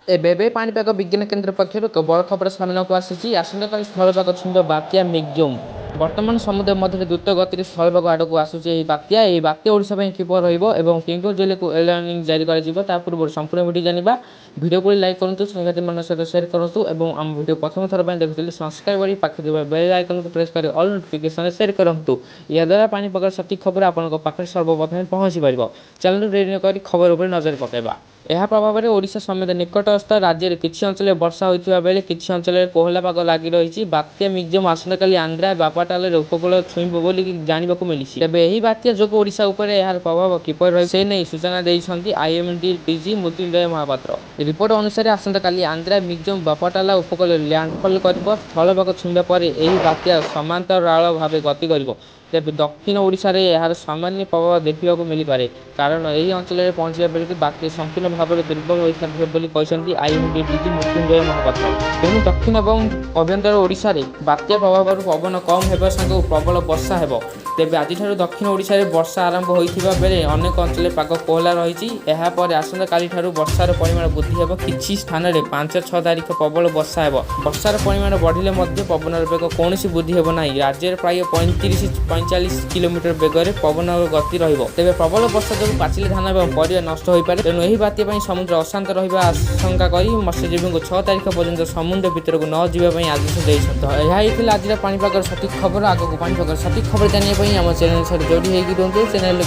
ଏବେ ପାଣିପାଗ ବିଜ୍ଞାନ କେନ୍ଦ୍ର ପକ୍ଷରୁ ଏକ ବଡ଼ ଖବର ସାମ୍ନାକୁ ଆସିଛି। ଆସନ୍ତାକାଲି ସ୍ଥଳଭାଗ ଛୁଇଁବ ବାତ୍ୟା ମିଗ୍ଜୁମ୍। ବର୍ତ୍ତମାନ ସମୁଦ୍ର ମଧ୍ୟରେ ଦ୍ରୁତ ଗତିରେ ସ୍ଥଳଭାଗ ଆଡ଼କୁ ଆସୁଛି ଏହି ବାତ୍ୟା। ଏହି ବାତ୍ୟା ଓଡ଼ିଶା ପାଇଁ କିପରି ରହିବ ଏବଂ କେଉଁ କେଉଁ ଜିଲ୍ଲାକୁ ୟେଲୋ ୱାର୍ଣ୍ଣିଂ ଜାରି କରାଯିବ ତା ପୂର୍ବରୁ ସମ୍ପୂର୍ଣ୍ଣ ଭିଡ଼ିଓ ଜାଣିବା। ଭିଡ଼ିଓକୁ ଲାଇକ୍ କରନ୍ତୁ, ସାଙ୍ଗସାଥୀମାନଙ୍କ ସହିତ ସେୟାର କରନ୍ତୁ ଏବଂ ଆମ ଭିଡ଼ିଓ ପ୍ରଥମ ଥର ପାଇଁ ଦେଖୁଥିଲେ ସବସ୍କ୍ରାଇବ୍ କରି ପାଖରେ ଥିବା ବେଲ୍ ଆଇକନ୍କୁ ପ୍ରେସ୍ କରି ଅଲ୍ ନୋଟିଫିକେସନ୍ ସେଟ୍ କରନ୍ତୁ। ଏହାଦ୍ୱାରା ପାଣିପାଗର ସଠିକ୍ ଖବର ଆପଣଙ୍କ ପାଖରେ ସର୍ବପ୍ରଥମେ ପହଞ୍ଚି ପାରିବ। ଚାଲନ୍ତୁ ଡେରି ନକରି ଖବର ଉପରେ ନଜର ପକାଇବା। ଏହା ପ୍ରଭାବରେ ଓଡ଼ିଶା ସମେତ ନିକଟସ୍ଥ ରାଜ୍ୟରେ କିଛି ଅଞ୍ଚଳରେ ବର୍ଷା ହୋଇଥିବା ବେଳେ କିଛି ଅଞ୍ଚଳରେ କୋହଲା ପାଗ ଲାଗି ରହିଛି। ବାତ୍ୟା ମିଗ୍ଜୁମ୍ ଆସନ୍ତାକାଲି ଆନ୍ଧ୍ରା ବାପାଟାଲାର ଉପକୂଳ ଛୁଇଁବ ବୋଲି ଜାଣିବାକୁ ମିଳିଛି। ତେବେ ଏହି ବାତ୍ୟା ଯୋଗୁଁ ଓଡ଼ିଶା ଉପରେ ଏହାର ପ୍ରଭାବ କିପରି ରହିବ ସେ ନେଇ ସୂଚନା ଦେଇଛନ୍ତି IMD DG Mrutyunjay Mohapatra. Report ଅନୁସାରେ ଆସନ୍ତାକାଲି ଆନ୍ଧ୍ରା ମିଗ୍ଜୁମ୍ ବାପାଟାଲା ଉପକୂଳରେ ଲ୍ୟାଣ୍ଡଫଲ୍ କରିବ। ସ୍ଥଳଭାଗ ଛୁଇଁବା ପରେ ଏହି ବାତ୍ୟା ସମାନ୍ତରାଳ ଭାବେ ଗତି କରିବ। ତେବେ ଦକ୍ଷିଣ ଓଡ଼ିଶାରେ ଏହାର ସାମାନ୍ୟ ପ୍ରଭାବ ଦେଖିବାକୁ ମିଳିପାରେ, କାରଣ ଏହି ଅଞ୍ଚଳରେ ପହଞ୍ଚିବା ବେଳକୁ ବାତ୍ୟା ସମ୍ପୂର୍ଣ୍ଣ ଭାବରେ ଦୁର୍ବଳ ହୋଇସାରିଥିବ ବୋଲି କହିଛନ୍ତି ଆଇଏମ୍ଡି ଡିଜି ମୃତ୍ୟୁଞ୍ଜୟ ମହାପାତ୍ର। ତେଣୁ ଦକ୍ଷିଣ ଏବଂ ଆଭ୍ୟନ୍ତର ଓଡ଼ିଶାରେ ବାତ୍ୟା ପ୍ରଭାବରୁ ପବନ କମ୍ ହେବା ସାଙ୍ଗକୁ ପ୍ରବଳ ବର୍ଷା ହେବ। ତେବେ ଆଜିଠାରୁ ଦକ୍ଷିଣ ଓଡ଼ିଶାରେ ବର୍ଷା ଆରମ୍ଭ ହୋଇଥିବା ବେଳେ ଅନେକ ଅଞ୍ଚଳରେ ପାଗ କୋହଲା ରହିଛି। ଏହାପରେ ଆସନ୍ତାକାଲିଠାରୁ ବର୍ଷାର ପରିମାଣ ବୃଦ୍ଧି ହେବ। କିଛି ସ୍ଥାନରେ 5-6 ତାରିଖ ପ୍ରବଳ ବର୍ଷା ହେବ। ବର୍ଷାର ପରିମାଣ ବଢ଼ିଲେ ମଧ୍ୟ ପବନର ବେଗ କୌଣସି ବୃଦ୍ଧି ହେବ ନାହିଁ। ରାଜ୍ୟରେ ପ୍ରାୟ 35-45 କିଲୋମିଟର ବେଗରେ ପବନର ଗତି ରହିବ। ତେବେ ପ୍ରବଳ ବର୍ଷା ଯୋଗୁଁ ପାଚିଲା ଧାନ ଏବଂ ପରିବା ନଷ୍ଟ ହୋଇପାରେ। ତେଣୁ ଏହି ବାତ୍ୟା ପାଇଁ ସମୁଦ୍ର ଅଶାନ୍ତ ରହିବା ଆଶଙ୍କା କରି ମତ୍ସ୍ୟଜୀବୀଙ୍କୁ 6 ତାରିଖ ପର୍ଯ୍ୟନ୍ତ ସମୁଦ୍ର ଭିତରକୁ ନ ଯିବା ପାଇଁ ଆଦେଶ ଦେଇଛନ୍ତି। ଏହା ଥିଲା ଆଜିର ପାଣିପାଗର ସଠିକ୍ ଖବର। ଆଗକୁ ପାଣିପାଗର ସଠିକ୍ ଖବର ଜାଣିବା ପାଇଁ ଆମ ଚ୍ୟାନେଲ ସହିତ ଯୋଡ଼ି ହୋଇକି ରୁହନ୍ତୁ। ଚ୍ୟାନେଲ